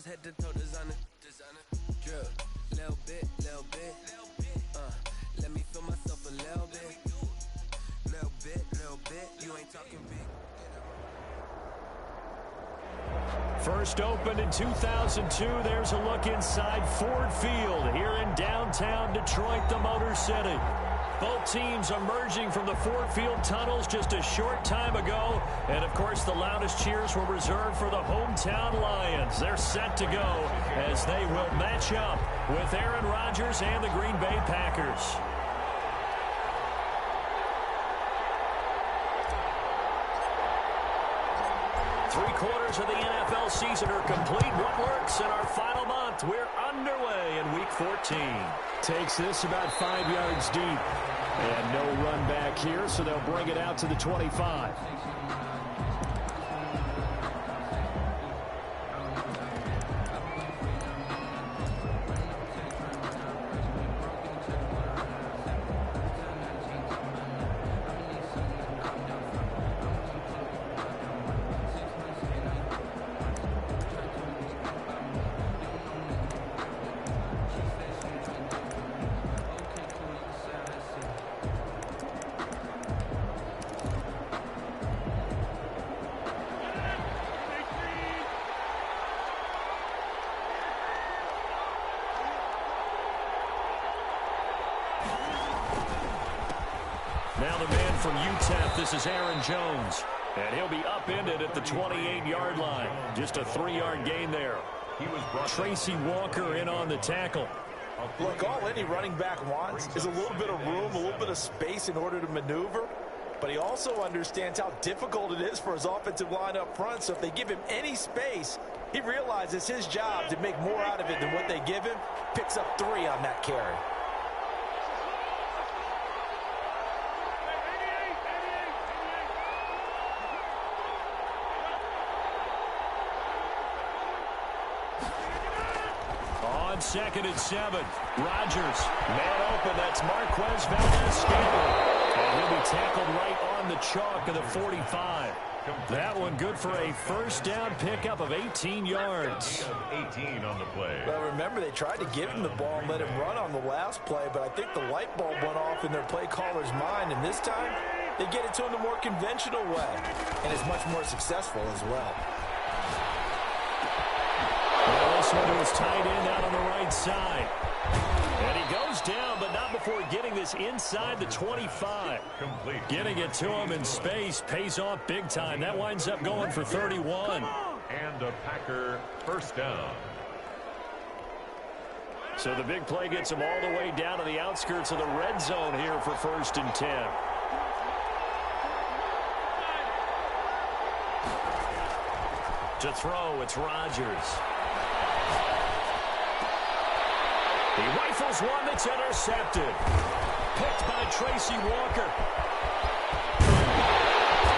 head to toe designer. Drip, little bit. Let me feel myself a little bit. Little bit. You ain't talking big. First opened in 2002. There's a look inside Ford Field here in downtown Detroit, the Motor City. Both teams emerging from the Ford Field tunnels just a short time ago. And, of course, the loudest cheers were reserved for the hometown Lions. They're set to go as they will match up with Aaron Rodgers and the Green Bay Packers. Three-quarters of the NFL season are complete. What works in our final month? We're underway in Week 14. Takes this about 5 yards deep. And no run back here, so they'll bring it out to the 25. Now the man from UTEP, this is Aaron Jones. And he'll be upended at the 28-yard line. Just a 3-yard gain there. Tracy Walker in on the tackle. Look, all any running back wants is a little bit of room, a little bit of space in order to maneuver. But he also understands how difficult it is for his offensive line up front. So if they give him any space, he realizes his job to make more out of it than what they give him. Picks up 3 on that carry. On 2nd and 7, Rodgers, man open, that's Marquez Valdez-Scantling. And he'll be tackled right on the chalk of the 45. That one good for a first down pickup of 18 yards. 18 on the play. Well, remember, they tried to give him the ball and let him run on the last play, but I think the light bulb went off in their play caller's mind, and this time they get it to him the more conventional way, and it's much more successful as well. Well, this one to his tight end out on the right side. And he goes down, but not before getting this inside the 25. Complete. Getting it to him in space pays off big time. That winds up going for 31. And a Packer first down. So the big play gets him all the way down to the outskirts of the red zone here for 1st and 10. To throw, it's Rodgers. He rifles one that's intercepted. Picked by Tracy Walker.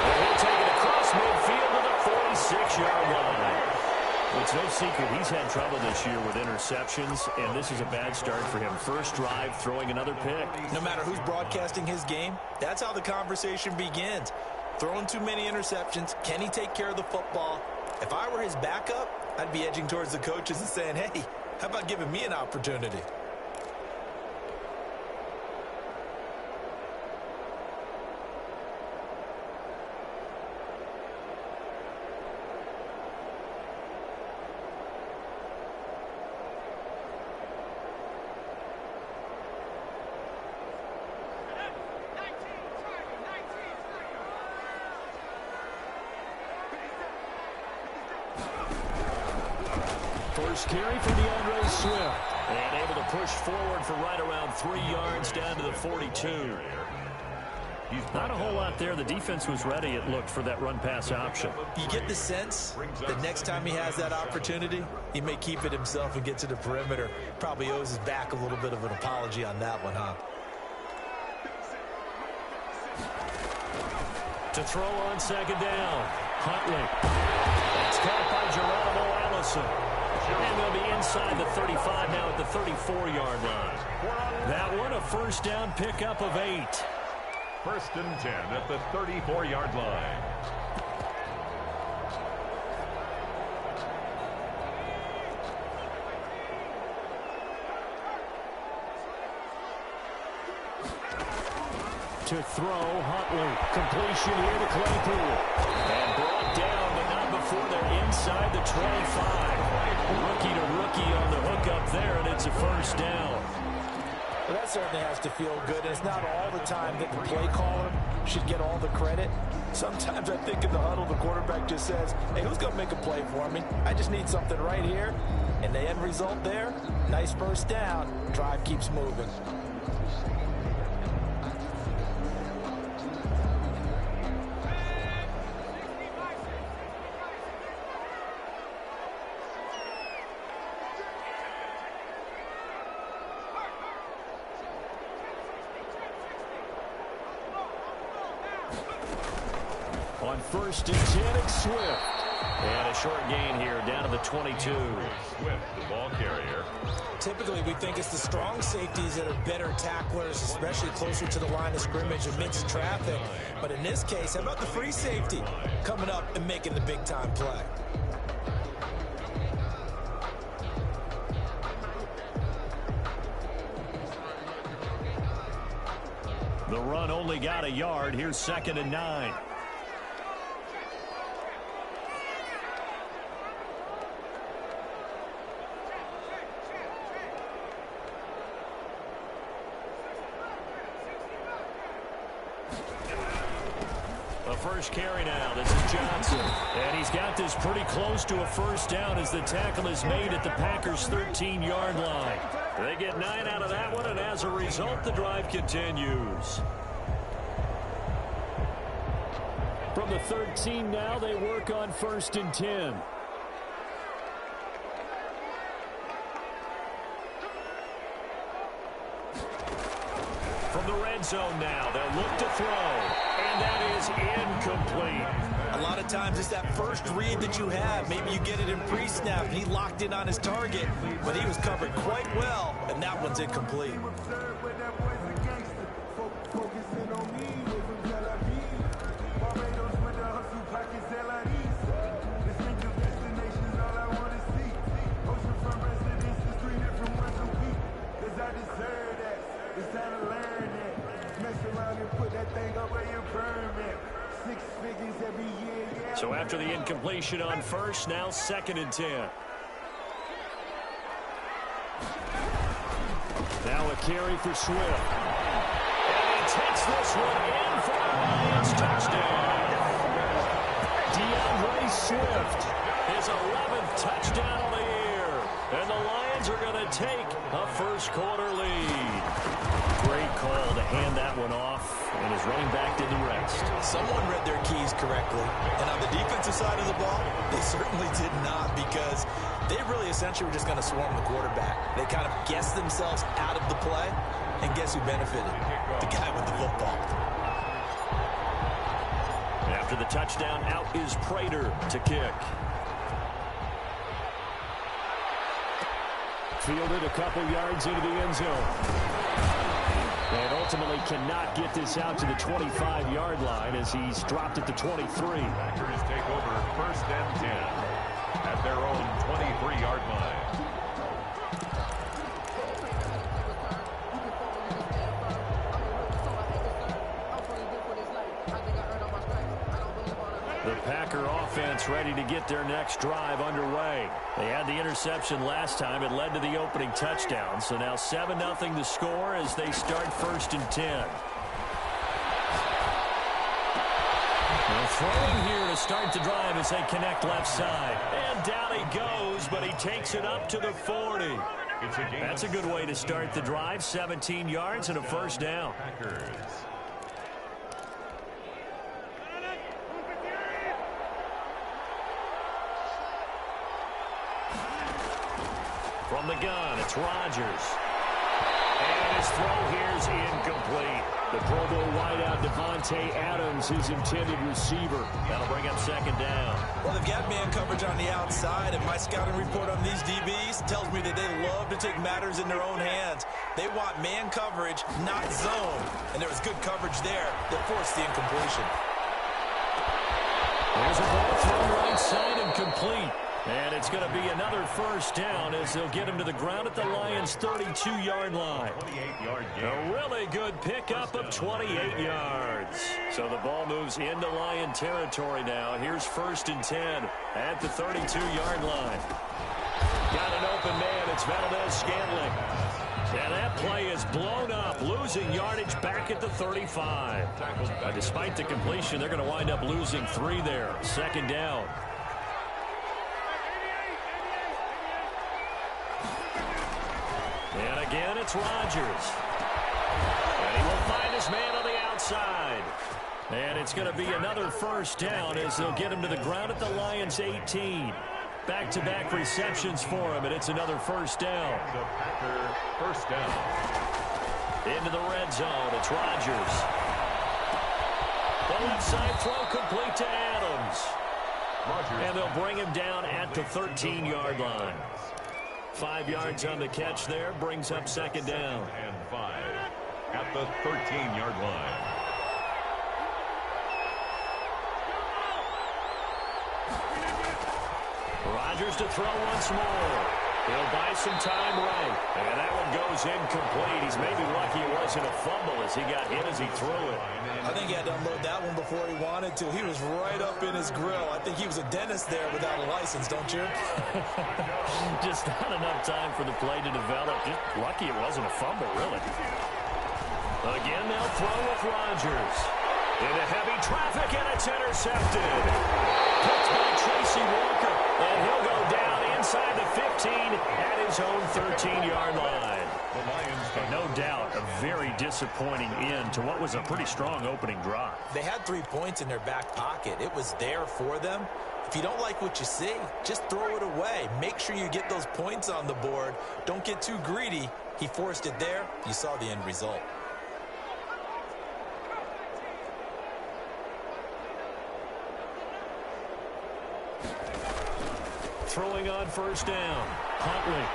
And he'll take it across midfield to the 46-yard line. It's no secret he's had trouble this year with interceptions, and this is a bad start for him. First drive, throwing another pick. No matter who's broadcasting his game, that's how the conversation begins. Throwing too many interceptions, can he take care of the football? If I were his backup, I'd be edging towards the coaches and saying, hey, how about giving me an opportunity? First carry for DeAndre Swift. And able to push forward for right around 3 yards down to the 42. Not a whole lot there. The defense was ready, it looked, for that run-pass option. You get the sense that next time he has that opportunity, he may keep it himself and get to the perimeter. Probably owes his back a little bit of an apology on that one, huh? To throw on 2nd down. Huntley. It's caught by Geronimo Allison. And they'll be inside the 35 now at the 34-yard line. That one a first down pickup of 8. 1st and 10 at the 34-yard line. to throw. Huntley. Completion here to Claypool. And brought down, but not before they're inside the 25. Rookie to rookie on the hook up there, and it's a first down. Well, that certainly has to feel good. And it's not all the time that the play caller should get all the credit. Sometimes I think in the huddle, the quarterback just says, hey, who's going to make a play for me? I just need something right here. And the end result there, nice first down. Drive keeps moving. On 1st and 10, it's Swift. And a short gain here, down to the 22. Swift, the ball carrier. Typically, we think it's the strong safeties that are better tacklers, especially closer to the line of scrimmage amidst traffic. But in this case, how about the free safety coming up and making the big-time play? The run only got a yard. Here's 2nd and 9. First carry now. This is Johnson. And he's got this pretty close to a first down as the tackle is made at the Packers' 13-yard line. They get 9 out of that one, and as a result, the drive continues. From the 13 now, they work on 1st and 10. From the red zone now, they'll look to throw. And that is incomplete. A lot of times it's that first read that you have. Maybe you get it in pre-snap, and he locked in on his target, but he was covered quite well, and that one's incomplete. So after the incompletion on 1st, now 2nd and 10. Now a carry for Swift. And he takes this one in for the Lions touchdown. DeAndre Swift, his 11th touchdown of the year. And the Lions are going to take a first-quarter lead. Great call to hand that one off, and his running back did the rest. Someone read their keys correctly, and on the defensive side of the ball, they certainly did not, because they really essentially were just going to swarm the quarterback. They kind of guessed themselves out of the play, and guess who benefited? The guy with the football. After the touchdown, out is Prater to kick. Fielded a couple yards into the end zone. And ultimately cannot get this out to the 25-yard line as he's dropped at the 23. Packers take over 1st and 10 at their own 23-yard line. The Packer offense ready to get their next drive underway. They had the interception last time. It led to the opening touchdown. So now 7-0 the score as they start 1st and 10. They're throwing here to start the drive as they connect left side. And down he goes, but he takes it up to the 40. That's a good way to start the drive. 17 yards and a first down. Packers. From the gun, it's Rodgers. And his throw here is incomplete. The Pro Bowl wideout Devontae Adams, his intended receiver. That'll bring up 2nd down. Well, they've got man coverage on the outside, and my scouting report on these DBs tells me that they love to take matters in their own hands. They want man coverage, not zone. And there was good coverage there that forced the incompletion. There's a ball thrown right side and complete. And it's going to be another first down as they'll get him to the ground at the Lions' 32-yard line. 28-yard gain. A really good pickup of 28 yards. So the ball moves into Lion territory now. Here's 1st and 10 at the 32-yard line. Got an open man. It's Valdez-Scantling. And that play is blown up, losing yardage back at the 35. Despite the completion, they're going to wind up losing 3 there. 2nd down. And again, it's Rodgers. And he will find his man on the outside. And it's going to be another first down as they'll get him to the ground at the Lions' 18. Back-to-back receptions for him, and it's another first down. The Packer first down. Into the red zone, it's Rodgers. The left side throw complete to Adams. Rodgers. And they'll bring him down at the 13-yard line. 5 yards on the catch there, brings up 2nd down. And 5 at the 13-yard line. Rodgers to throw once more. He'll buy some time right. And that one goes incomplete. He's maybe lucky it wasn't a fumble as he got hit as he threw it. I think he had to unload that one before he wanted to. He was right up in his grill. I think he was a dentist there without a license, don't you? Just not enough time for the play to develop. Just lucky it wasn't a fumble, really. Again, they'll throw with Rodgers. Into heavy traffic, and it's intercepted. Picked by Tracy Walker, and he'll go down inside the 15 at his own 13-yard line. The Lions. No doubt a very disappointing end to what was a pretty strong opening drive. They had 3 points in their back pocket. It was there for them. If you don't like what you see, just throw it away. Make sure you get those points on the board. Don't get too greedy. He forced it there. You saw the end result. Throwing on first down, Huntley.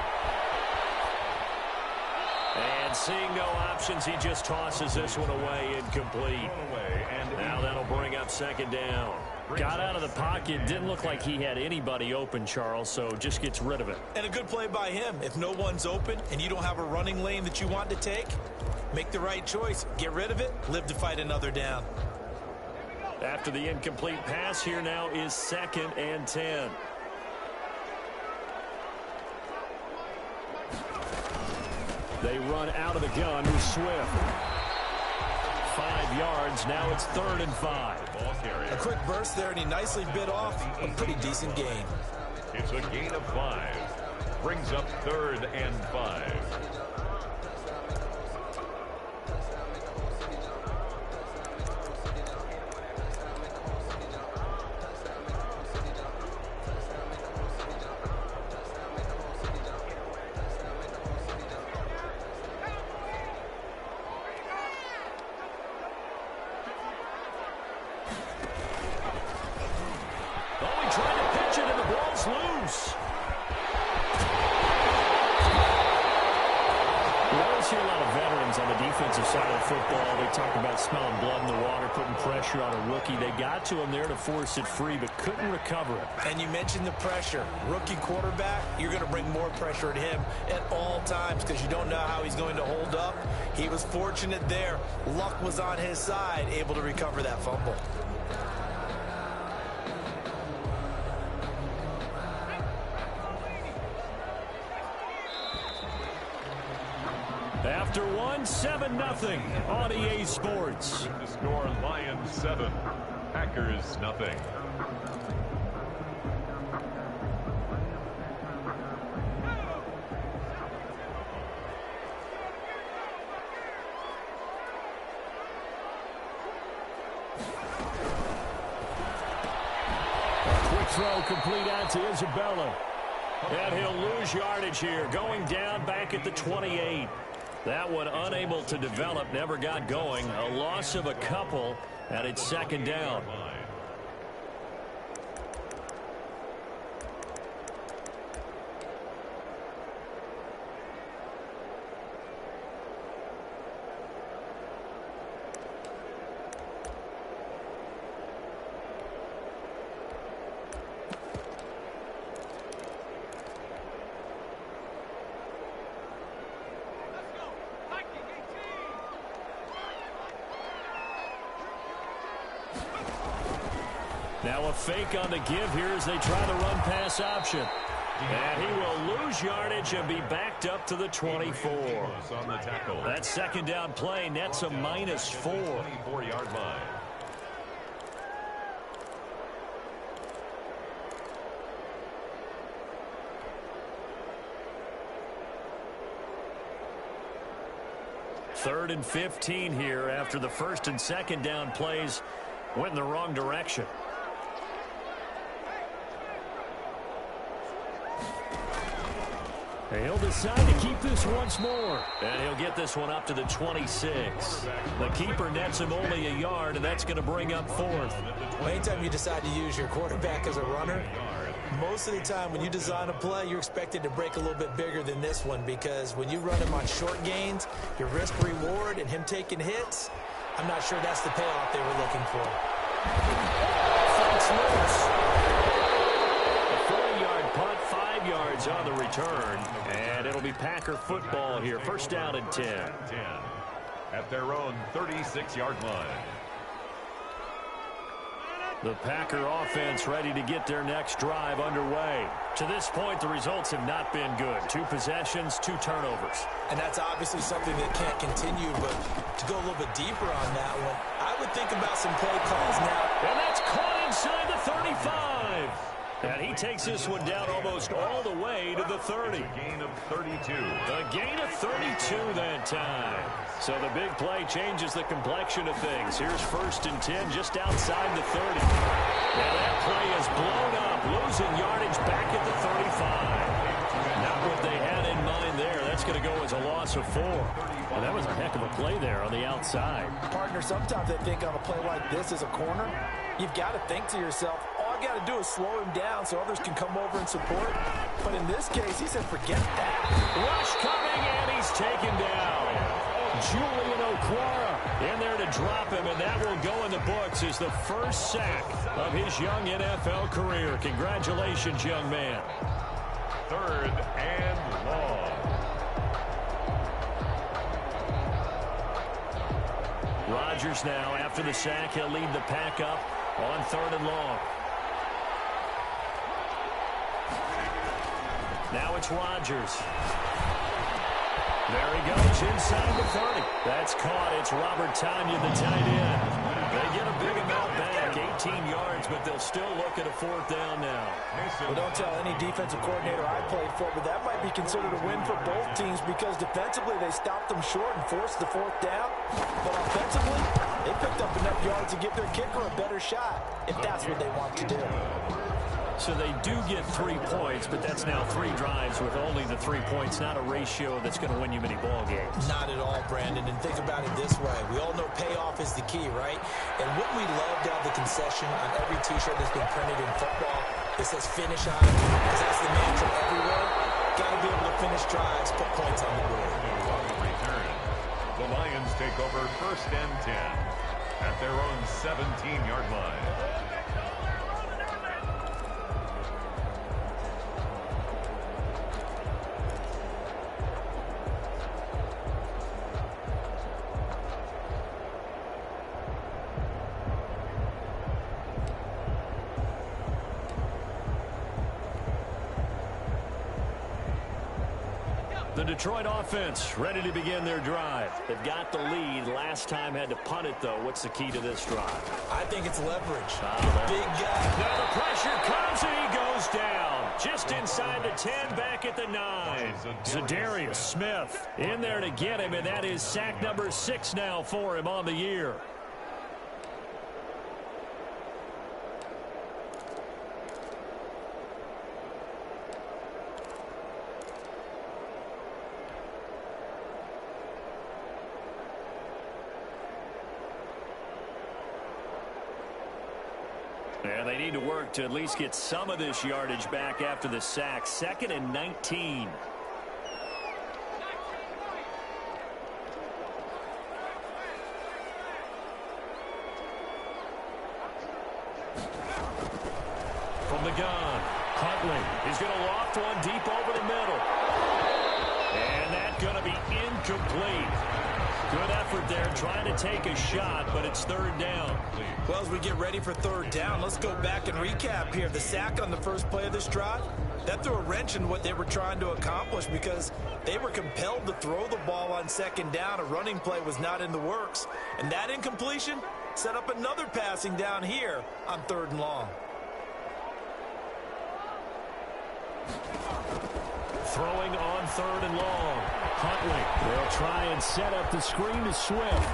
And seeing no options, he just tosses this one away, incomplete. Now that'll bring up 2nd down. Got out of the pocket, didn't look like he had anybody open, Charles, so just gets rid of it. And a good play by him. If no one's open and you don't have a running lane that you want to take, make the right choice. Get rid of it, live to fight another down. After the incomplete pass, here now is 2nd and 10. They run out of the gun with Swift. 5 yards. Now it's 3rd and 5. A quick burst there, and he nicely bit off a pretty decent gain. It's a gain of 5. Brings up 3rd and 5. Loose. We always hear a lot of veterans on the defensive side of football. They talk about smelling blood in the water, putting pressure on a rookie. They got to him there to force it free, but couldn't recover it. And you mentioned the pressure. Rookie quarterback, you're going to bring more pressure at him at all times because you don't know how he's going to hold up. He was fortunate there. Luck was on his side, able to recover that fumble. After one, 7-0 on EA Sports. The score, Lions 7, Packers nothing. Quick throw complete out to Isabella. And he'll lose yardage here, going down back at the 28. That one unable to develop, never got going. A loss of a couple, and it's 2nd down. Now a fake on the give here as they try the run-pass option. And he will lose yardage and be backed up to the 24. That second down play nets a -4. 24-yard line. Third and 15 here after the first and second down plays went in the wrong direction. And he'll decide to keep this once more. And he'll get this one up to the 26. The keeper nets him only a yard, and that's going to bring up fourth. Anytime you decide to use your quarterback as a runner, most of the time when you design a play, you're expected to break a little bit bigger than this one, because when you run him on short gains, your risk-reward and him taking hits, I'm not sure that's the payoff they were looking for. Fakes loose. A 40-yard punt, 5 yards on the return, and it'll be Packer football here. First down and 10. At their own 36-yard line. The Packer offense ready to get their next drive underway. To this point, the results have not been good. 2 possessions, 2 turnovers. And that's obviously something that can't continue, but to go a little bit deeper on that one, I would think about some play calls now. And that's caught inside the 35. And he takes this one down almost all the way to the 30. A gain of 32. A gain of 32 that time. So the big play changes the complexion of things. Here's first and 10 just outside the 30. Now that play is blown up, losing yardage back at the 35. Not what they had in mind there. That's going to go as a loss of 4. Well, that was a heck of a play there on the outside. Partner, sometimes I think on a play like this as a corner, you've got to think to yourself, all I got to do is slow him down so others can come over and support. But in this case, he said, forget that. Rush coming, and he's taken down. Julian Okwara in there to drop him, and that will go in the books as the first sack of his young NFL career. Congratulations, young man. Third and long. Rodgers now, after the sack, he'll lead the pack up on third and long. Now it's Rodgers. There he goes inside the 30. That's caught. It's Robert Tonyan, the tight end. They get a big amount back, 18 yards, but they'll still look at a fourth down now. Well, don't tell any defensive coordinator I played for, but that might be considered a win for both teams because defensively they stopped them short and forced the fourth down. But offensively, they picked up enough yards to give their kicker a better shot, if that's what they want to do. So they do get 3 points, but that's now 3 drives with only the 3 points, not a ratio that's going to win you many ball games. Not at all, Brandon. And think about it this way. We all know payoff is the key, right? And wouldn't we love to have the concession on every T-shirt that's been printed in football that says finish on it? Because that's the mantra everywhere. Got to be able to finish drives, put points on the board. On the return, the Lions take over first and 10 at their own 17-yard line. The Detroit offense ready to begin their drive. They've got the lead. Last time had to punt it, though. What's the key to this drive? I think it's leverage. Big guy. Now the pressure comes, and he goes down. Just inside the 10, back at the 9. Zadarius Smith in there to get him, and that is sack number 6 now for him on the year. And they need to work to at least get some of this yardage back after the sack. 2nd and 19. From the gun, Huntley is going to loft one deep over the middle. And that's going to be incomplete. Good effort there, trying to take a shot, but it's third down. Well, as we get ready for third down, let's go back and recap here. The sack on the first play of this drive, that threw a wrench in what they were trying to accomplish because they were compelled to throw the ball on second down. A running play was not in the works. And that incompletion set up another passing down here on third and long. Throwing on third and long. Huntley will try and set up the screen to Swift.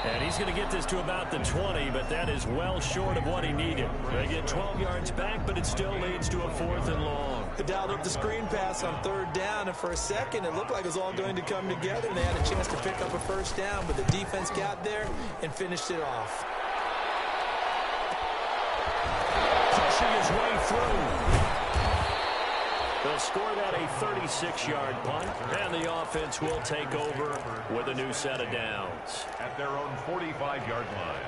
And he's going to get this to about the 20, but that is well short of what he needed. They get 12 yards back, but it still leads to a fourth and long. They dialed up the screen pass on third down, and for a second it looked like it was all going to come together, and they had a chance to pick up a first down, but the defense got there and finished it off. Pushing his way through. They'll score that a 36-yard punt, and the offense will take over with a new set of downs. At their own 45-yard line.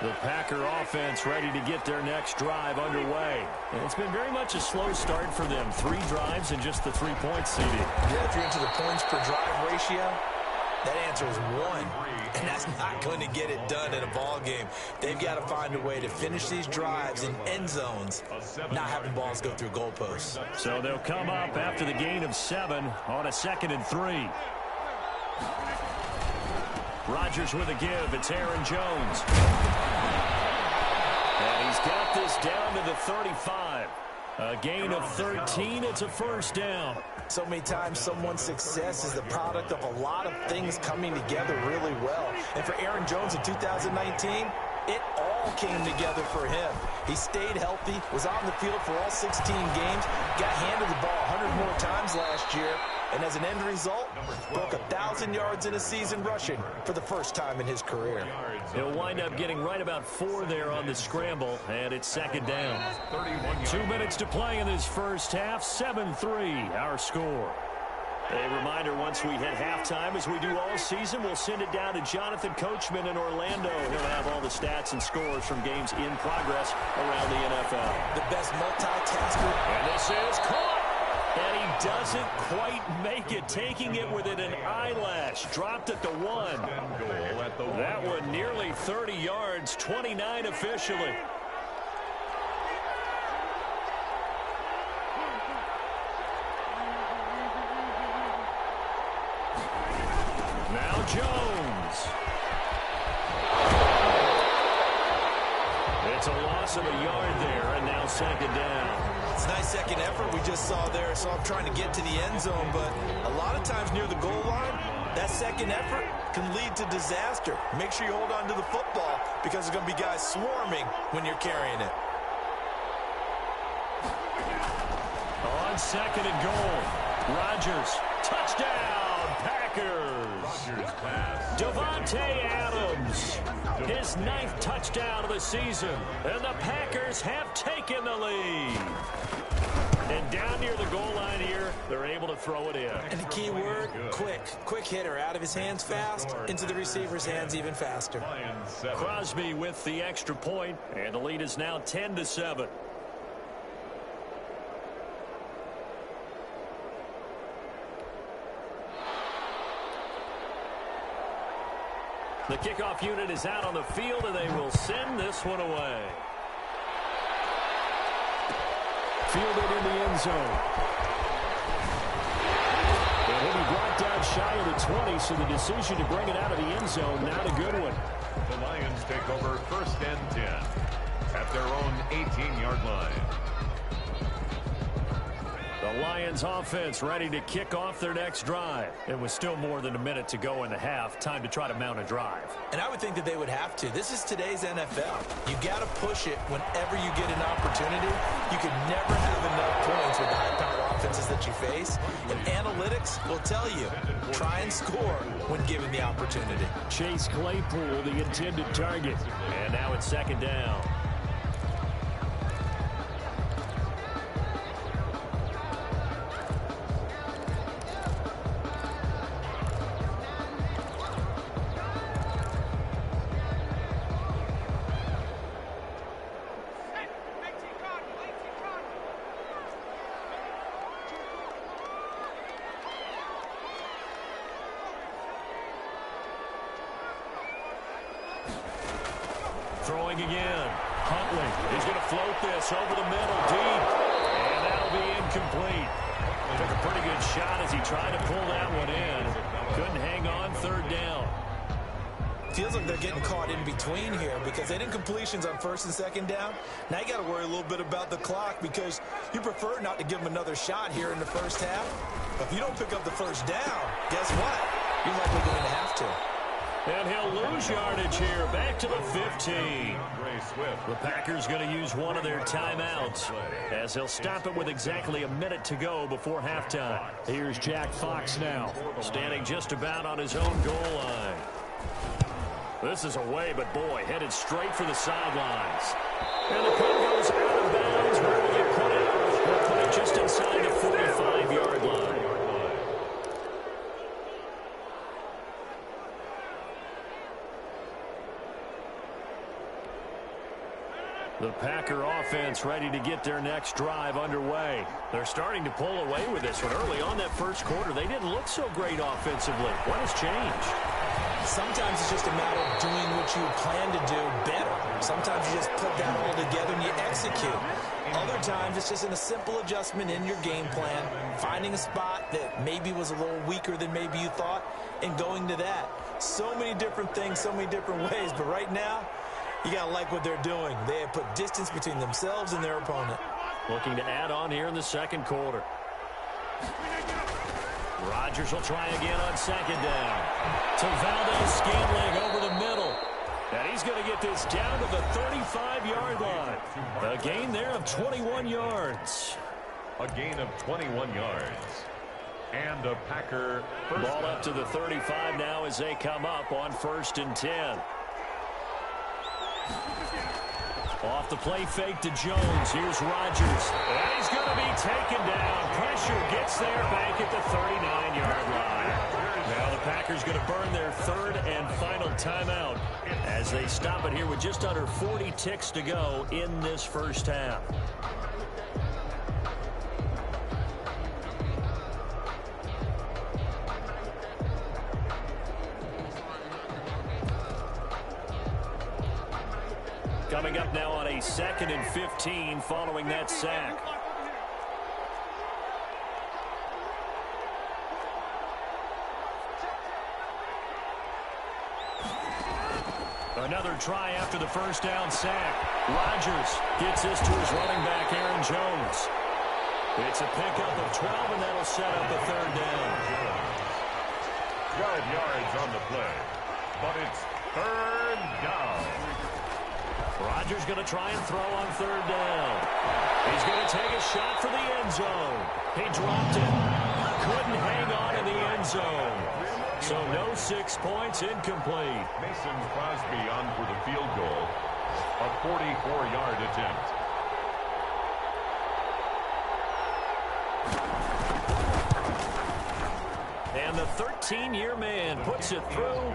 The Packer offense ready to get their next drive underway. And it's been very much a slow start for them. 3 drives and just the 3 points seeded. Yeah, if you're into the points per drive ratio, that answer is 1. And that's not going to get it done in a ball game. They've got to find a way to finish these drives in end zones, not having balls go through goalposts. So they'll come up after the gain of 7 on a 2nd and 3. Rodgers with a give. It's Aaron Jones. And he's got this down to the 35. A gain of 13. It's a first down. So many times someone's success is the product of a lot of things coming together really well. And for Aaron Jones in 2019, it all came together for him. He stayed healthy, was on the field for all 16 games, got handed the ball 100 more times last year, and as an end result, broke 1,000 yards in a season rushing for the first time in his career. He'll wind up getting right about 4 there on the scramble, and it's second down. 2 minutes to play in this first half, 7-3 our score. A reminder, once we hit halftime, as we do all season, we'll send it down to Jonathan Coachman in Orlando. He'll have all the stats and scores from games in progress around the NFL. The best multitasker. And this is caught. And he doesn't quite make it, taking it within an eyelash. Dropped at the 1. That one nearly 30 yards, 29 officially. Now Jones. It's a loss of a yard there, and now second down. It's a nice second effort we just saw there. So I'm trying to get to the end zone, but a lot of times near the goal line, that second effort can lead to disaster. Make sure you hold on to the football because there's going to be guys swarming when you're carrying it. On second and goal, Rodgers, touchdown, Packers. Devontae Adams, his 9th touchdown of the season, and the Packers have taken the lead. And down near the goal line here, they're able to throw it in. And the key word, quick. Quick hitter, out of his hands fast, into the receiver's hands even faster. Crosby with the extra point, and the lead is now 10-7. The kickoff unit is out on the field, and they will send this one away. Fielded in the end zone. And he'll be brought down shy of the 20, so the decision to bring it out of the end zone, not a good one. The Lions take over first and 10 at their own 18-yard line. The Lions offense ready to kick off their next drive. It was still more than a minute to go in the half. Time to try to mount a drive. And I would think that they would have to. This is today's NFL. You got to push it whenever you get an opportunity. You can never have enough points with the high-power offenses that you face. And analytics will tell you, try and score when given the opportunity. Chase Claypool, the intended target. And now it's second down. Throwing again. Huntley. He's going to float this over the middle deep. And that'll be incomplete. Took a pretty good shot as he tried to pull that one in. Couldn't hang on, third down. Feels like they're getting caught in between here because they didn't completions on first and second down. Now you got to worry a little bit about the clock because you prefer not to give them another shot here in the first half. But if you don't pick up the first down, guess what? You're likely going to have to. And he'll lose yardage here, back to the 15. The Packers going to use one of their timeouts as they'll stop it with exactly a minute to go before halftime. Here's Jack Fox now, standing just about on his own goal line. This is away, but boy, headed straight for the sidelines. And the punt goes out of bounds. Where will they put it? They'll put it just inside the 45-yard line. The Packer offense ready to get their next drive underway. They're starting to pull away with this one. Early on that first quarter, they didn't look so great offensively. What has changed? Sometimes it's just a matter of doing what you plan to do better. Sometimes you just put that all together and you execute. Other times it's just in a simple adjustment in your game plan, finding a spot that maybe was a little weaker than maybe you thought, and going to that. So many different things, so many different ways, but right now, you got to like what they're doing. They have put distance between themselves and their opponent. Looking to add on here in the second quarter. Rodgers will try again on second down. To Valdez-Scantling over the middle. And he's going to get this down to the 35-yard line. A gain there of 21 yards. A gain of 21 yards. And a Packer first ball up to the 35 now as they come up on 1st and 10. Off the play fake to Jones. Here's Rodgers. And he's going to be taken down. Pressure gets there back at the 39-yard line. Now the Packers going to burn their third and final timeout as they stop it here with just under 40 ticks to go in this first half. Coming up now on a 2nd and 15 following that sack. Another try after the first down sack. Rodgers gets this to his running back, Aaron Jones. It's a pickup of 12, and that'll set up a third down. 12 yards on the play, but it's third down. Rodgers going to try and throw on third down. He's going to take a shot for the end zone. He dropped it. Couldn't hang on in the end zone. So no 6 points, incomplete. Mason Crosby on for the field goal. A 44-yard attempt. And the 13-year man puts it through.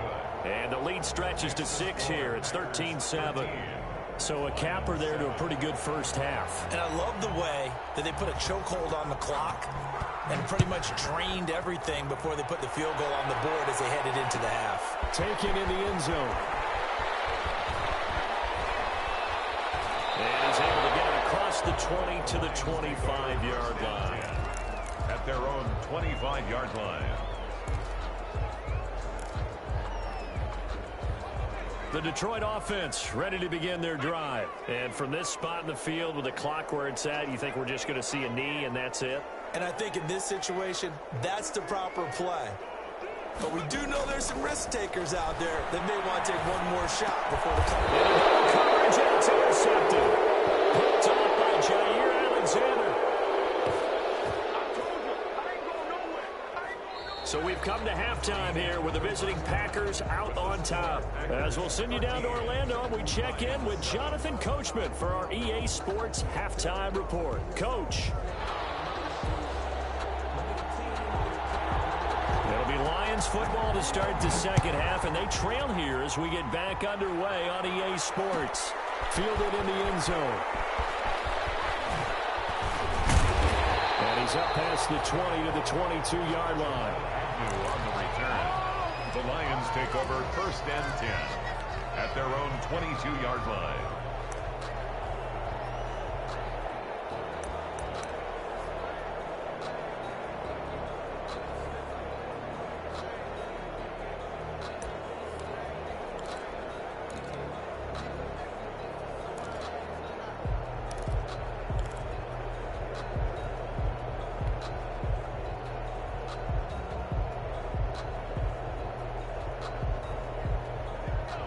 And the lead stretches to 6 here. It's 13-7. So a capper there to a pretty good first half. And I love the way that they put a chokehold on the clock and pretty much drained everything before they put the field goal on the board as they headed into the half. Taken in the end zone. And he's able to get it across the 20 to the 25-yard line. At their own 25-yard line. The Detroit offense ready to begin their drive. And from this spot in the field with the clock where it's at, you think we're just going to see a knee and that's it? And I think in this situation, that's the proper play. But we do know there's some risk takers out there that may want to take one more shot before the coverage. Coverage, and it's intercepted. Picked off by Jair Alexander. So we've come to halftime here with the visiting Packers out on top. As we'll send you down to Orlando, and we check in with Jonathan Coachman for our EA Sports Halftime Report. Coach. It'll be Lions football to start the second half, and they trail here as we get back underway on EA Sports. Fielded in the end zone. And he's up past the 20 to the 22-yard line. On the return. The Lions take over 1st and 10. at their own 22-yard line.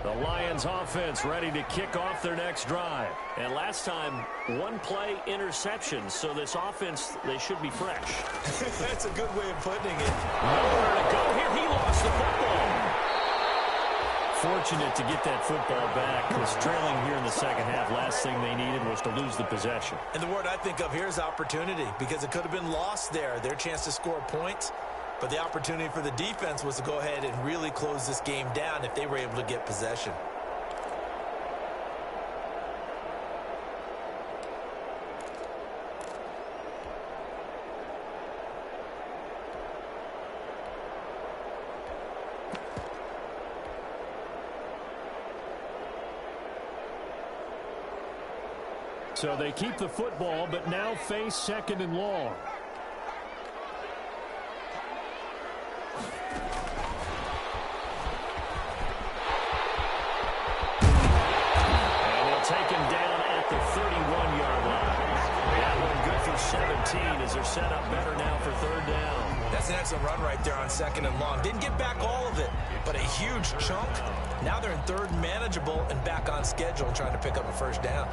The Lions offense ready to kick off their next drive. And last time, one play interception. So this offense, they should be fresh. That's a good way of putting it. Nowhere to go here. He lost the football. Fortunate to get that football back, because trailing here in the second half, last thing they needed was to lose the possession. And the word I think of here is opportunity, because it could have been lost there. Their chance to score points. But the opportunity for the defense was to go ahead and really close this game down if they were able to get possession. So they keep the football, but now face second and long. Take him down at the 31-yard line. That one good for 17 as they're set up better now for third down. That's an excellent run right there on second and long. Didn't get back all of it, but a huge chunk. Now they're in third and manageable and back on schedule trying to pick up a first down.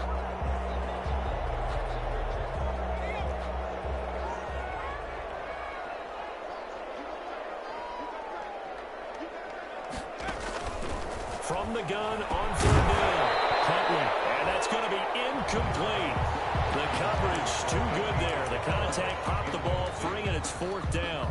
From the gun on third down. And that's going to be incomplete. The coverage too good there. The contact popped the ball free, and it's fourth down.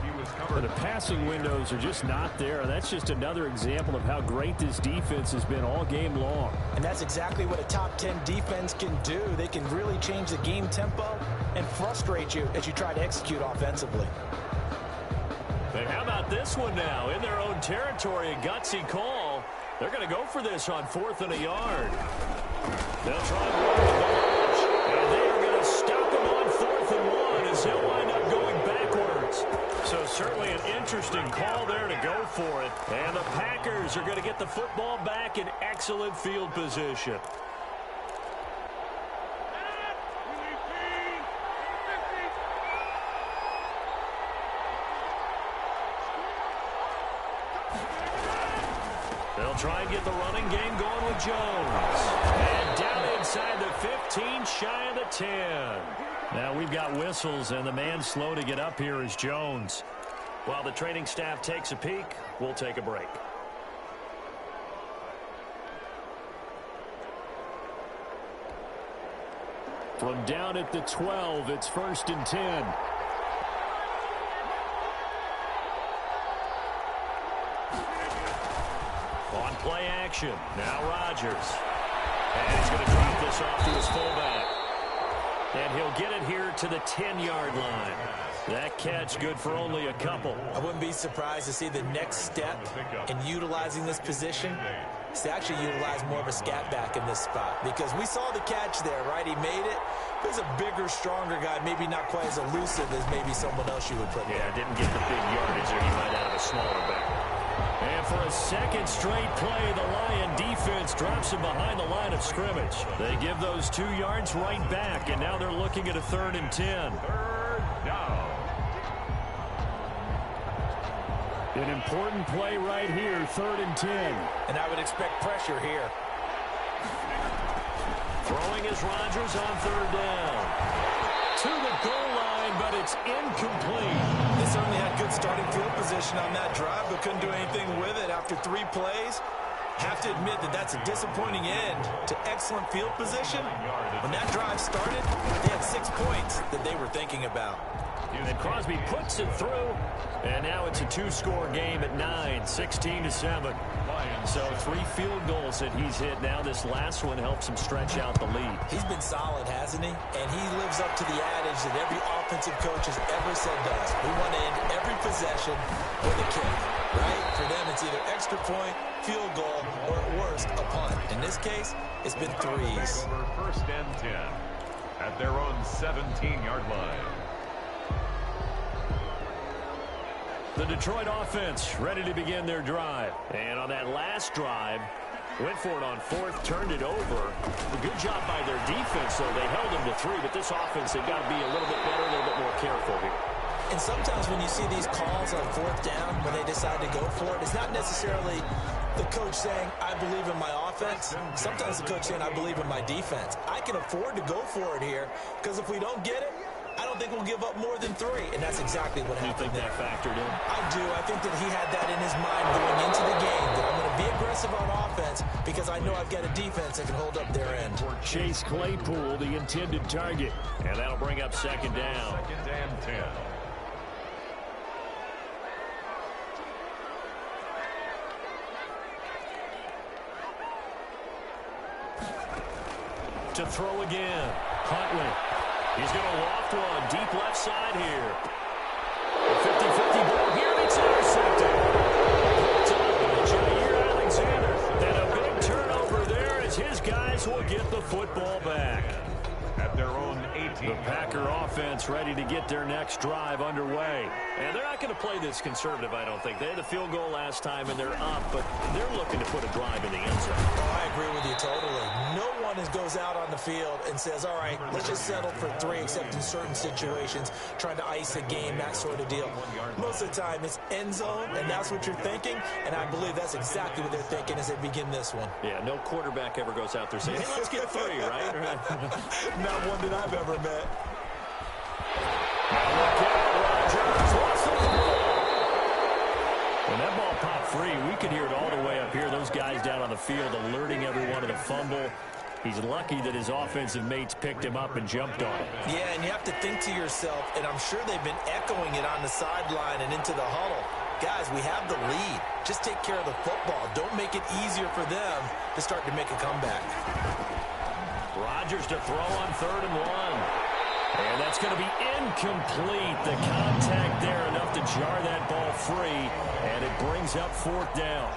But the passing windows are just not there. That's just another example of how great this defense has been all game long. And that's exactly what a top 10 defense can do. They can really change the game tempo and frustrate you as you try to execute offensively. And how about this one now? In their own territory, a gutsy call. They're going to go for this on 4th and a yard. They'll try and run the ball. And they are going to stop him on 4th and 1 as he'll wind up going backwards. So certainly an interesting call there to go for it. And the Packers are going to get the football back in excellent field position. They'll try and get the running game going with Jones. And down inside the 15, shy of the 10. Now we've got whistles, and the man slow to get up here is Jones. While the training staff takes a peek, we'll take a break. From down at the 12, it's 1st and 10. On play action, now Rodgers. And he's going to drop this off to his fullback. And he'll get it here to the 10-yard line. That catch good for only a couple. I wouldn't be surprised to see the next step in utilizing this position is to actually utilize more of a scat back in this spot. Because we saw the catch there, right? He made it. There's a bigger, stronger guy, maybe not quite as elusive as maybe someone else you would put there. Yeah, didn't get the big yardage there. He might have a smaller back. And for a second straight play, the Lion defense drops him behind the line of scrimmage. They give those 2 yards right back, and now they're looking at a 3rd and 10. Third down. An important play right here, 3rd and 10. And I would expect pressure here. Throwing is Rodgers on 3rd down. To the goal line, but it's incomplete. They certainly had good starting field position on that drive, but couldn't do anything with it after 3 plays. Have to admit that that's a disappointing end to excellent field position. When that drive started, they had 6 points that they were thinking about. And Crosby puts it through, and now it's a 2-score game at 9, 16-7. So 3 field goals that he's hit. Now this last one helps him stretch out the lead. He's been solid, hasn't he? And he lives up to the adage that every offensive coach has ever said to us. We want to end every every possession with a kick, right? For them, it's either extra point, field goal, or at worst, a punt. In this case, it's been threes. First and 10 at their own 17-yard line. The Detroit offense ready to begin their drive. And on that last drive, went for it on fourth, turned it over. A good job by their defense, though. They held them to 3, but this offense, they've got to be a little bit better, a little bit more careful here. And sometimes when you see these calls on fourth down, when they decide to go for it, it's not necessarily the coach saying, I believe in my offense. Sometimes the coach saying, I believe in my defense. I can afford to go for it here, because if we don't get it, I don't think we'll give up more than 3, and that's exactly what happened there. You think that factored in? I do. I think that he had that in his mind going into the game, that I'm going to be aggressive on offense because I know I've got a defense that can hold up their end. Chase Claypool, the intended target, and that'll bring up second down. Second and 10. To throw again. Huntley. He's going to loft one deep left side here. A 50-50 ball here, and it's intercepted. Jair Alexander. And a big turnover there as his guys will get the football back. At their own 18. The Packer offense ready to get their next drive underway. And they're not going to play this conservative, I don't think. They had a field goal last time, and they're up, but they're looking to put a drive in the end zone. Oh, I agree with you totally. No one goes out on the field and says, all right, let's just settle for 3, except in certain situations, trying to ice a game, that sort of deal. Most of the time, it's end zone, and that's what you're thinking, and I believe that's exactly what they're thinking as they begin this one. Yeah, no quarterback ever goes out there saying, hey, let's get 3, right? Not one that I've ever met. When that ball popped free, we could hear it all the way up here. Those guys down on the field alerting everyone of the fumble. He's lucky that his offensive mates picked him up and jumped on it. Yeah, and you have to think to yourself, and I'm sure they've been echoing it on the sideline and into the huddle. Guys, we have the lead. Just take care of the football. Don't make it easier for them to start to make a comeback. Rodgers to throw on 3rd and 1. And that's going to be incomplete. The contact there enough to jar that ball free, and it brings up 4th down.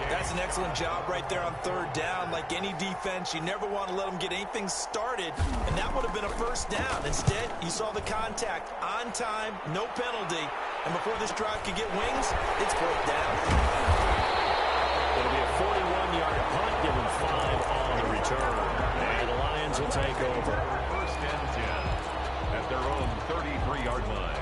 That's an excellent job right there on 3rd down. Like any defense, you never want to let them get anything started, and that would have been a 1st down. Instead, you saw the contact on time, no penalty, and before this drive could get wings, it's 4th down. It'll be a 41-yard punt, giving 5 on the return. And the Lions will take over. First and 10 at their own 33-yard line.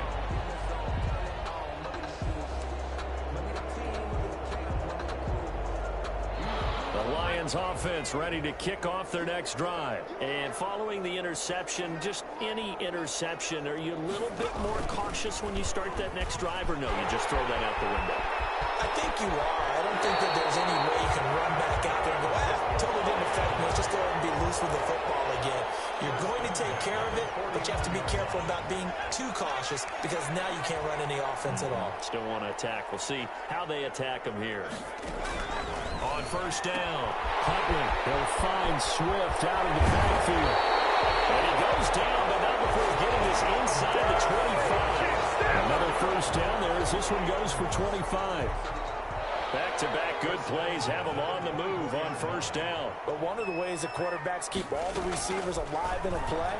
The Lions offense ready to kick off their next drive. And following the interception, just any interception, are you a little bit more cautious when you start that next drive, or no, you just throw that out the window? I think you are. I don't think that there's any way you can run back out there and go, totally didn't affect me. Let's just go ahead and be loose with the football again. You're going to take care of it, but you have to be careful about being too cautious because now you can't run any offense at all. Still want to attack. We'll see how they attack them here. On 1st down, Huntley, he'll find Swift out of the backfield. And he goes down, but not before getting this inside the 25. Another 1st down there as this one goes for 25. Back-to-back good plays have them on the move on 1st down. But one of the ways that quarterbacks keep all the receivers alive in a play,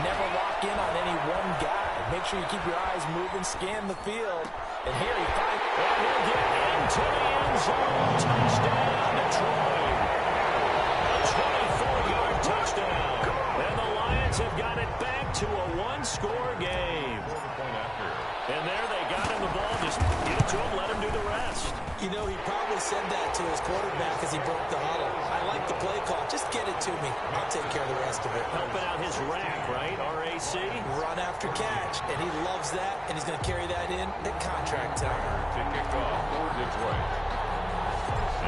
never lock in on any one guy. Make sure you keep your eyes moving, scan the field. And here he finds... And he'll get into the end zone. Touchdown, Detroit. A 24-yard touchdown. And the Lions have got it back to a 1-score game. And there they got him the ball. Just get it to him, let him do the rest. You know, he probably said that to his quarterback as he broke the huddle. I like the play call. Just get it to me. I'll take care of the rest of it. Helping out his rack, right? RAC. Run after catch, and he loves that, and he's going to carry that in at contract time. To kick off for Detroit.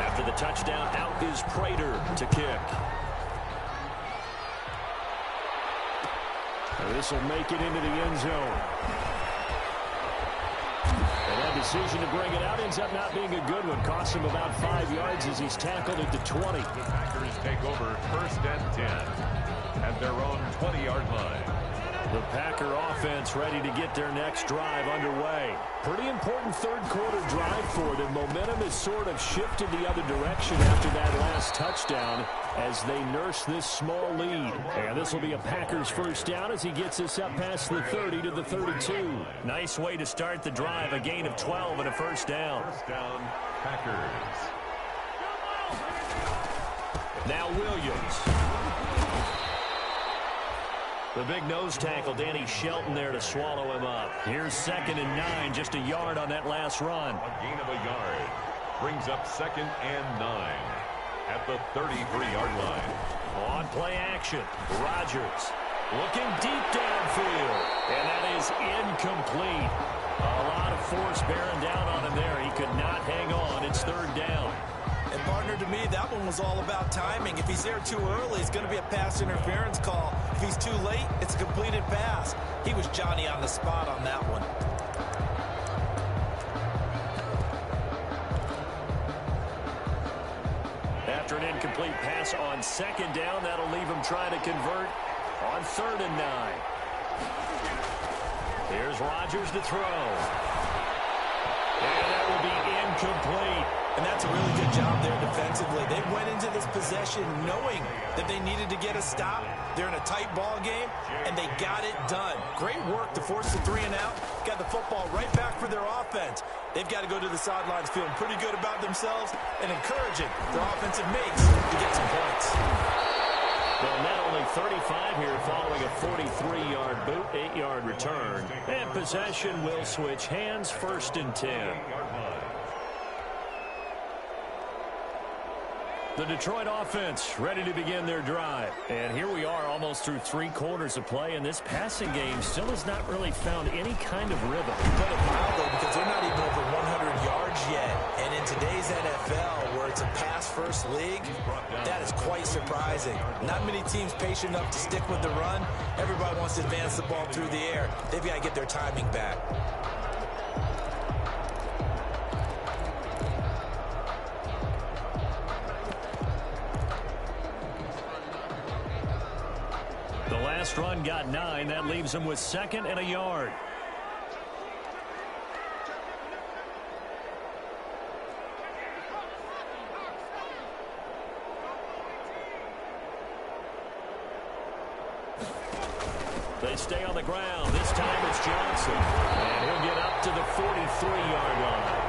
After the touchdown, out is Prater to kick. This will make it into the end zone. And that decision to bring it out ends up not being a good one. Costs him about 5 yards as he's tackled at the 20. The Packers take over 1st and 10 at their own 20-yard line. The Packer offense ready to get their next drive underway. Pretty important third quarter drive for them. Momentum has sort of shifted the other direction after that last touchdown as they nurse this small lead. And this will be a Packers first down as he gets us up past the 30 to the 32. Nice way to start the drive. A gain of 12 and a first down. First down, Packers. Now Williams. The big nose tackle, Danny Shelton, there to swallow him up. Here's 2nd and 9, just a yard on that last run. A gain of a yard. Brings up 2nd and 9 at the 33-yard line. On play action, Rodgers looking deep downfield, and that is incomplete. A lot of force bearing down on him there. He could not hang on. It's 3rd down. And partner, to me, that one was all about timing. If he's there too early, it's going to be a pass interference call. If he's too late, it's a completed pass. He was Johnny on the spot on that one. After an incomplete pass on 2nd down, that'll leave him trying to convert on 3rd and 9. Here's Rodgers to throw. And that will be incomplete. And that's a really good job there defensively. They went into this possession knowing that they needed to get a stop. They're in a tight ball game, and they got it done. Great work to force the 3 and out. Got the football right back for their offense. They've got to go to the sidelines feeling pretty good about themselves and encouraging their offensive mates to get some points. Well, not only 35 here following a 43-yard boot, 8-yard return. And possession will switch hands, 1st and 10. The Detroit offense ready to begin their drive. And here we are almost through 3 quarters of play, and this passing game still has not really found any kind of rhythm. Put it mildly, because they're not even over 100 yards yet. And in today's NFL, where it's a pass-first league, that is quite surprising. Not many teams patient enough to stick with the run. Everybody wants to advance the ball through the air. They've got to get their timing back. The last run got 9. That leaves him with 2nd and a yard. They stay on the ground. This time it's Johnson. And he'll get up to the 43-yard line.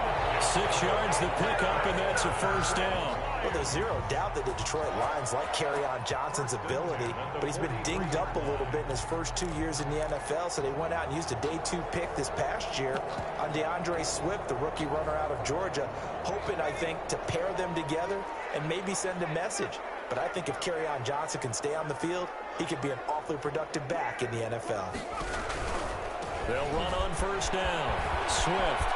6 yards the pickup, and that's a first down. Well, there's zero doubt that the Detroit Lions like Kerryon Johnson's ability, but he's been dinged up a little bit in his first 2 years in the NFL, so they went out and used a day 2 pick this past year on DeAndre Swift, the rookie runner out of Georgia, hoping, I think, to pair them together and maybe send a message. But I think if Kerryon Johnson can stay on the field, he could be an awfully productive back in the NFL. They'll run on first down. Swift.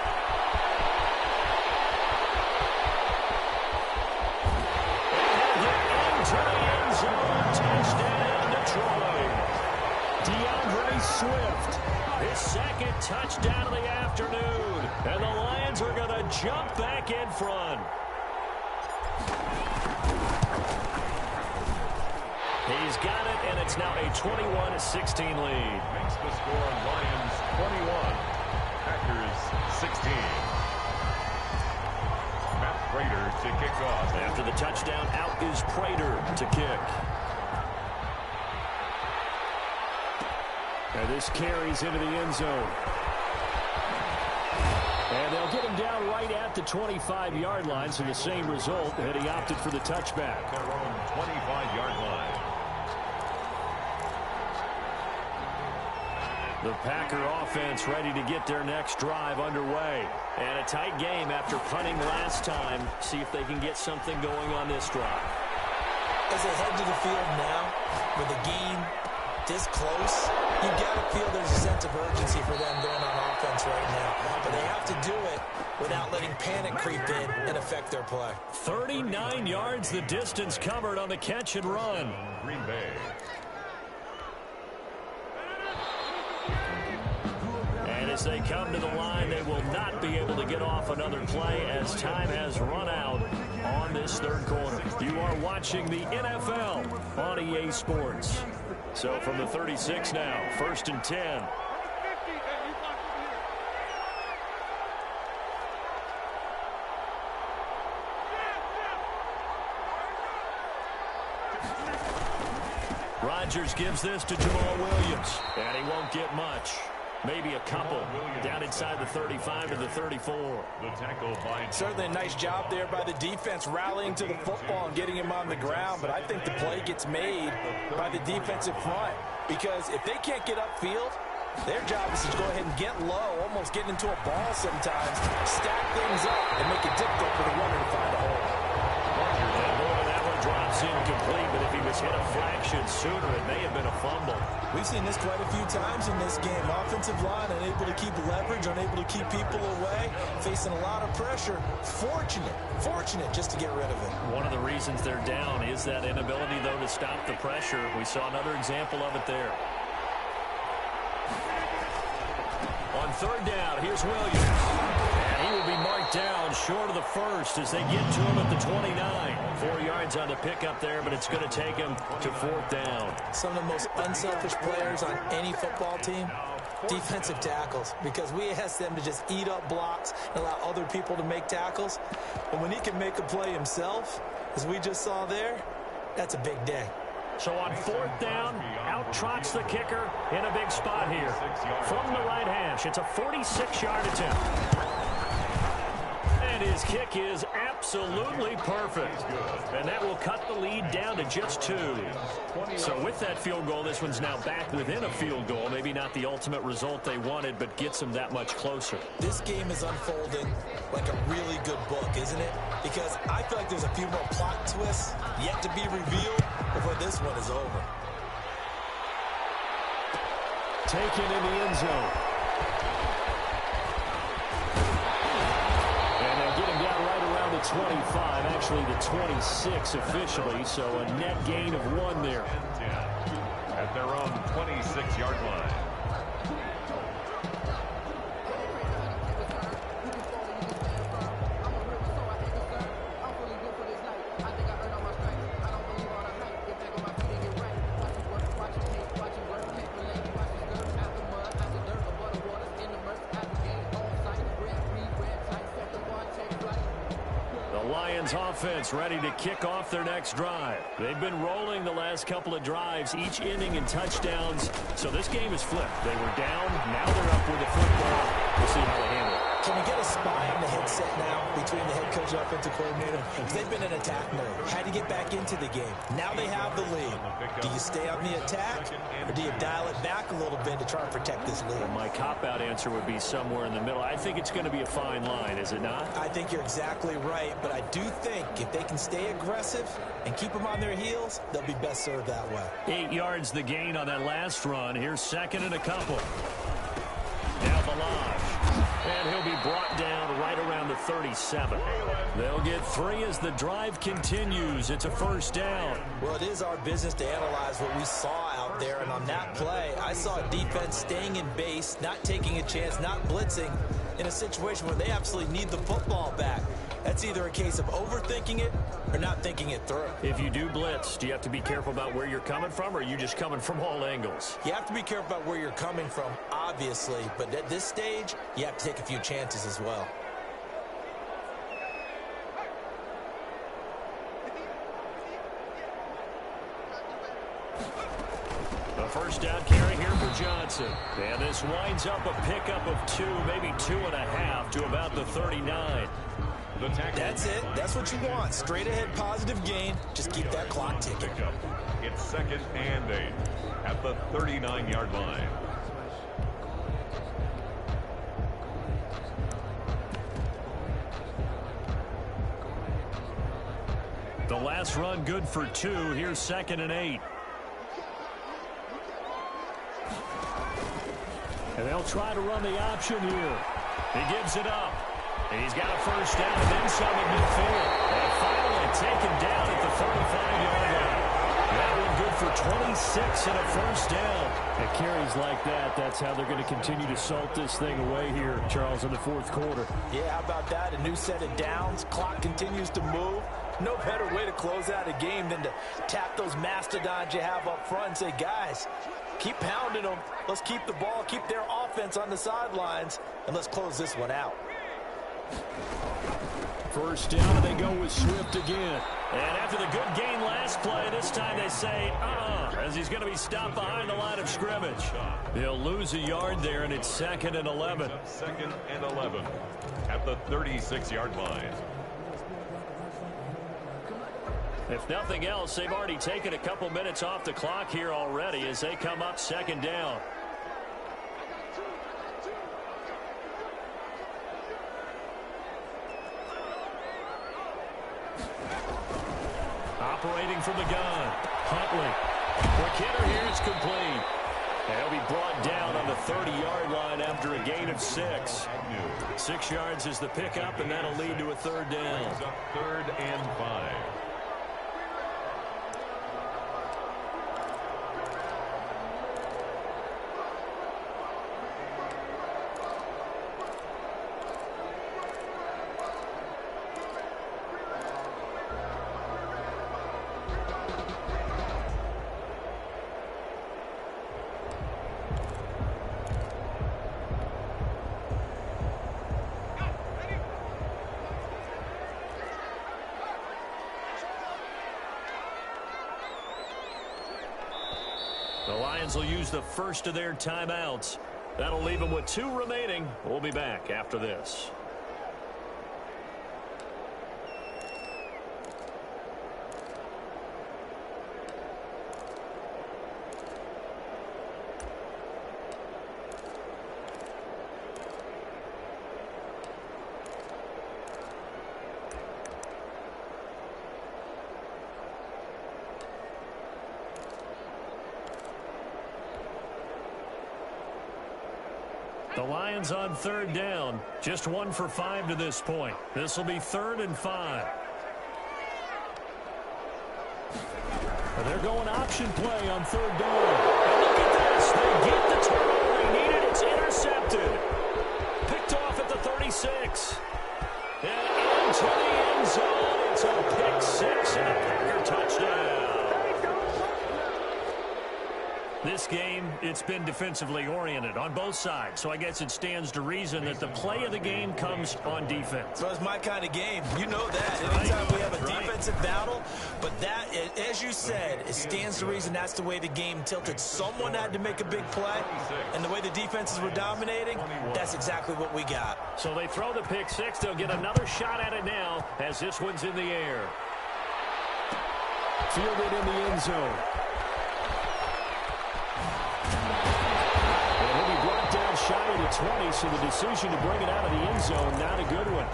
To the end zone, touchdown Detroit. DeAndre Swift, his 2nd touchdown of the afternoon. And the Lions are going to jump back in front. He's got it, and it's now a 21-16 lead. Makes the score Lions 21, Packers 16. Prater to kick off. After the touchdown, out is Prater to kick. And this carries into the end zone. And they'll get him down right at the 25-yard line, so the same result, and he opted for the touchback. Their own 25-yard line. The Packer offense ready to get their next drive underway. And a tight game after punting last time. See if they can get something going on this drive. As they head to the field now, with the game this close, you've got to feel there's a sense of urgency for them going on offense right now. But they have to do it without letting panic creep in and affect their play. 39 yards the distance covered on the catch and run. Green Bay. And as they come to the line, they will not be able to get off another play as time has run out on this third quarter. You are watching the NFL on EA Sports. So from the 36 now, 1st and 10. Rodgers gives this to Jamal Williams, and he won't get much. Maybe a couple down inside the 35 or the 34. Certainly a nice job there by the defense rallying to the football and getting him on the ground, but I think the play gets made by the defensive front because if they can't get upfield, their job is to go ahead and get low, almost get into a ball sometimes, stack things up, and make it difficult for the runner to find a hole. That one drops incomplete, but if he was hit a fraction sooner, it may have been a fumble. We've seen this quite a few times in this game. Offensive line unable to keep leverage, unable to keep people away, facing a lot of pressure. Fortunate just to get rid of it. One of the reasons they're down is that inability, though, to stop the pressure. We saw another example of it there. On 3rd down, here's Williams. And he will be marked down short of the first as they get to him at the 29. 4 yards on the pickup there, but it's going to take him to 4th down. Some of the most unselfish players on any football team, defensive tackles, because we ask them to just eat up blocks and allow other people to make tackles. And when he can make a play himself, as we just saw there, that's a big day. So on 4th down, out trots the kicker in a big spot here. From the right hash, it's a 46-yard attempt. And his kick is absolutely perfect. And that will cut the lead down to just 2. So with that field goal, this one's now back within a field goal. Maybe not the ultimate result they wanted, but gets them that much closer. This game is unfolding like a really good book, isn't it? Because I feel like there's a few more plot twists yet to be revealed before this one is over. Taken in the end zone. And they'll get him down right around the 25, actually the 26 officially, so a net gain of 1 there. At their own 26-yard line. Offense ready to kick off their next drive. They've been rolling the last couple of drives, each inning in touchdowns. So this game is flipped. They were down, now they're up with the football. We'll see how they handle it. Can we get a spy on the headset now between the head coach and offensive coordinator? Because they've been in attack mode. Had to get back into the game. Now they have the lead. Do you stay on the attack, or do you dial it back a little bit to try and protect this lead? My cop-out answer would be somewhere in the middle. I think it's going to be a fine line, is it not? I think you're exactly right, but I do think if they can stay aggressive and keep them on their heels, they'll be best served that way. 8 yards the gain on that last run. Here's 2nd and a couple. Now Balaj. And he'll be brought down right around the 37. They'll get 3 as the drive continues. It's a 1st down. Well, it is our business to analyze what we saw out there. And on that play, I saw a defense staying in base, not taking a chance, not blitzing in a situation where they absolutely need the football back. That's either a case of overthinking it or not thinking it through. If you do blitz, do you have to be careful about where you're coming from, or are you just coming from all angles? You have to be careful about where you're coming from, obviously. But at this stage, you have to take a few chances as well. The 1st down carry here for Johnson. And this winds up a pickup of 2, maybe 2.5 to about the 39. That's it. That's what you want. Straight ahead positive gain. Just keep that clock ticking. It's 2nd and 8 at the 39-yard line. The last run good for 2. Here's 2nd and 8. And they'll try to run the option here. He gives it up. And he's got a 1st down and then some at midfield. And finally taken down at the 35-yard line. That one good for 26 and a first down. And carries like that, that's how they're going to continue to salt this thing away here, Charles, in the fourth quarter. Yeah, how about that? A new set of downs. Clock continues to move. No better way to close out a game than to tap those mastodons you have up front and say, guys, keep pounding them. Let's keep the ball, keep their offense on the sidelines, and let's close this one out. First down, and they go with Swift again. And after the good gain last play, this time they say, as he's going to be stopped behind the line of scrimmage. He'll lose a yard there, and it's 2nd and 11. 2nd and 11 at the 36-yard line. If nothing else, they've already taken a couple minutes off the clock here already as they come up 2nd down. Operating from the gun, Huntley. Quick hitter here, it's complete. He'll be brought down on the 30-yard line after a gain of 6. 6 yards is the pickup, and that'll lead to a 3rd down. 3rd and 5. The Lions will use the first of their timeouts. That'll leave them with 2 remaining. We'll be back after this. The Lions on 3rd down. Just 1 for 5 to this point. This will be 3rd and 5. And they're going option play on 3rd down. And look at this. They get the turnover they needed. It's intercepted. Picked off at the 36. And into the end zone. It's a pick 6 and a Packer touchdown. This game, it's been defensively oriented on both sides, so I guess it stands to reason that the play of the game comes on defense. So it's my kind of game. You know that. Anytime we have a defensive battle, but that, as you said, it stands to reason that's the way the game tilted. Someone had to make a big play, and the way the defenses were dominating, that's exactly what we got. So they throw the pick 6. They'll get another shot at it now as this one's in the air. Fielded in the end zone. Shy of the 20, so the decision to bring it out of the end zone, not a good one.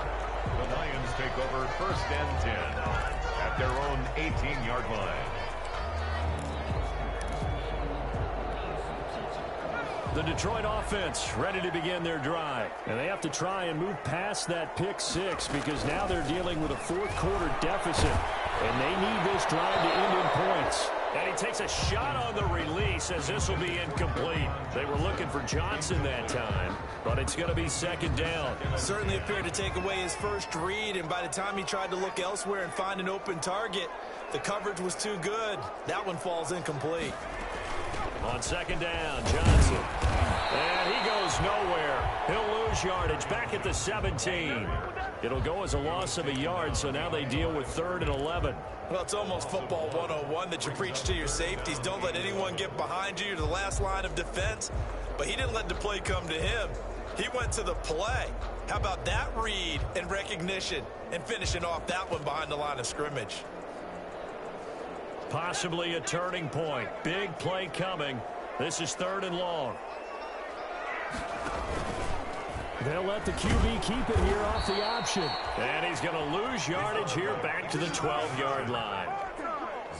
The Lions take over 1st and 10 at their own 18-yard line. The Detroit offense ready to begin their drive. And they have to try and move past that pick 6 because now they're dealing with a 4th quarter deficit. And they need this drive to end in points. And he takes a shot on the release as this will be incomplete. They were looking for Johnson that time, but it's going to be 2nd down. Certainly appeared to take away his first read, and by the time he tried to look elsewhere and find an open target, the coverage was too good. That one falls incomplete. On 2nd down, Johnson. And he goes nowhere. He'll lose yardage back at the 17. It'll go as a loss of a yard, so now they deal with 3rd and 11. Well, it's almost football 101 that you preach to your safeties. Don't let anyone get behind you to the last line of defense. But he didn't let the play come to him. He went to the play. How about that read and recognition and finishing off that one behind the line of scrimmage? Possibly a turning point. Big play coming. This is 3rd and long. They'll let the QB keep it here off the option. And he's going to lose yardage here back to the 12-yard line.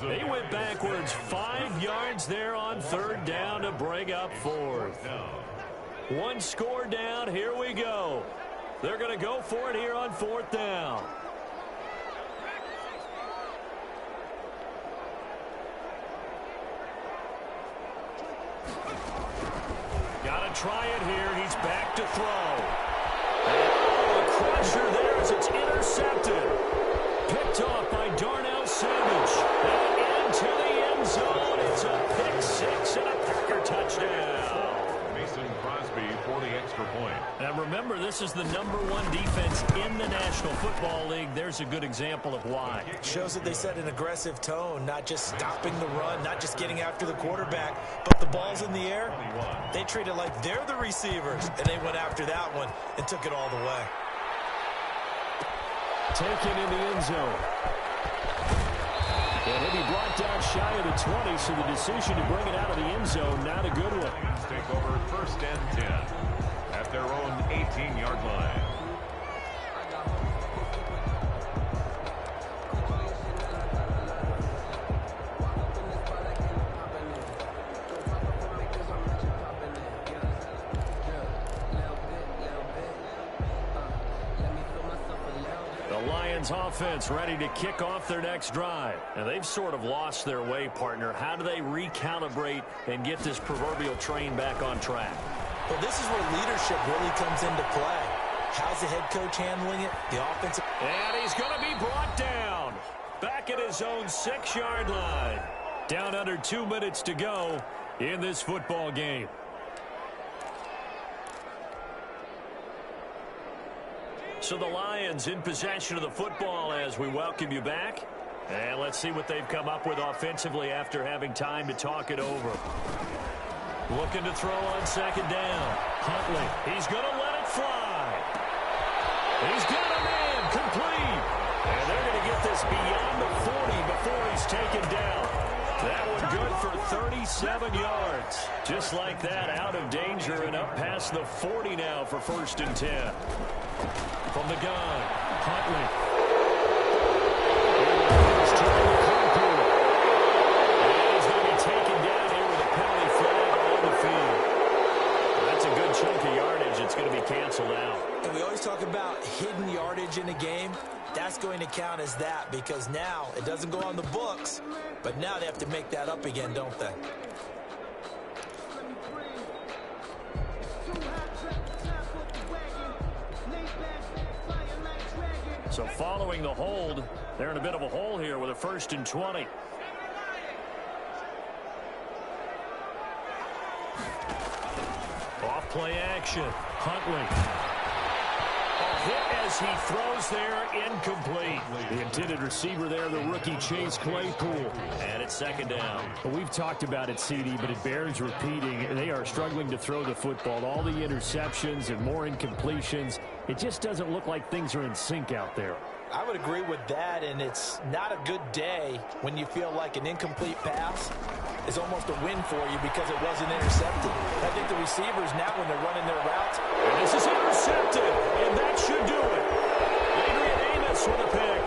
They went backwards 5 yards there on 3rd down to bring up 4th. 1 score down. Here we go. They're going to go for it here on 4th down. try it here. He's back to throw. Oh, a crusher there as it's intercepted. Picked off by Darnell Savage. And into the end zone. It's a pick six and a Packer touchdown. Mason Crosby for the extra point. And remember, this is the #1 defense in the National Football League. There's a good example of why. Shows that they set an aggressive tone, not just stopping the run, not just getting after the quarterback, but the ball's in the air. They treat it like they're the receivers, and they went after that one and took it all the way. Taken in the end zone. And he'll be brought down shy of the 20, so the decision to bring it out of the end zone, not a good one. Lions take over 1st and 10 at their own 18-yard line. Offense ready to kick off their next drive. And they've sort of lost their way, partner. How do they recalibrate and get this proverbial train back on track? Well, this is where leadership really comes into play. How's the head coach handling it? The offensive... And he's going to be brought down. Back at his own 6-yard line. Down under 2 minutes to go in this football game. So the Lions in possession of the football as we welcome you back. And let's see what they've come up with offensively after having time to talk it over. Looking to throw on 2nd down. Huntley, he's going to let it fly. He's got a man complete. And they're going to get this beyond the 40 before he's taken down. That one good for 37 yards. Just like that, out of danger and up past the 40 now for 1st and 10. From the gun, Huntley. He's trying to carpool. And he's going to be taken down here with a penalty flag on the field. That's a good chunk of yardage. It's going to be canceled out. And we always talk about hidden yardage in a game. That's going to count as that because now it doesn't go on the books, but now they have to make that up again, don't they? So following the hold, they're in a bit of a hole here with a 1st and 20. Off play action. Huntley. A hit as he throws there, incomplete. The intended receiver there, the rookie Chase Claypool. And it's 2nd down. Well, we've talked about it, CD, but it bears repeating. They are struggling to throw the football. All the interceptions and more incompletions. It just doesn't look like things are in sync out there. I would agree with that, and it's not a good day when you feel like an incomplete pass is almost a win for you because it wasn't intercepted. I think the receivers now, when they're running their routes, and this is intercepted, and that should do it. Adrian Amos with a pick.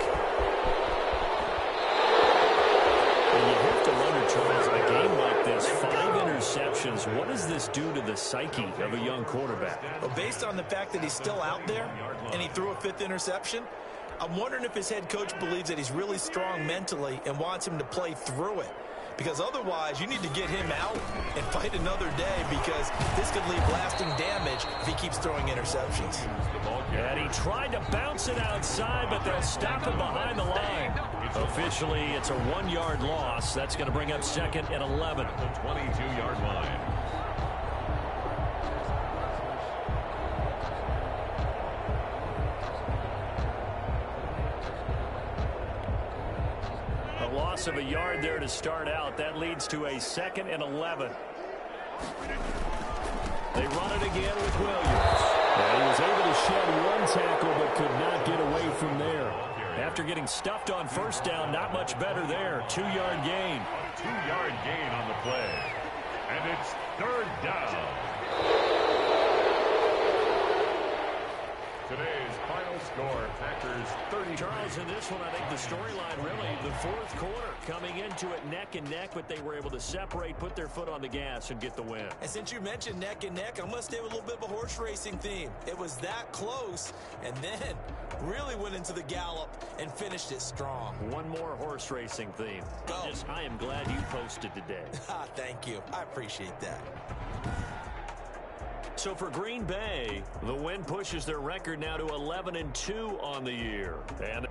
And you have to wonder, Charles, in a game like this, 5 interceptions, what does this do to the psyche of a young quarterback? Well, based on the fact that he's still out there and he threw a 5th interception, I'm wondering if his head coach believes that he's really strong mentally and wants him to play through it. Because otherwise, you need to get him out and fight another day because this could leave lasting damage if he keeps throwing interceptions. And he tried to bounce it outside, but they'll stop him behind the line. Officially, it's a 1-yard loss. That's going to bring up 2nd and 11. The 22-yard line. Loss of a yard there to start out. That leads to a 2nd and 11. They run it again with Williams. He was able to shed 1 tackle but could not get away from there. After getting stuffed on 1st down, not much better there. 2-yard gain. 2-yard gain on the play. And it's 3rd down. Today's final score, Packers 30. Charles, in this one, I think the storyline really, the 4th quarter, coming into it neck and neck, but they were able to separate, put their foot on the gas, and get the win. And since you mentioned neck and neck, I'm going to stay with a little bit of a horse racing theme. It was that close, and then really went into the gallop and finished it strong. One more horse racing theme. Go. I am glad you posted today. Thank you. I appreciate that. So for Green Bay, the win pushes their record now to 11-2 on the year. And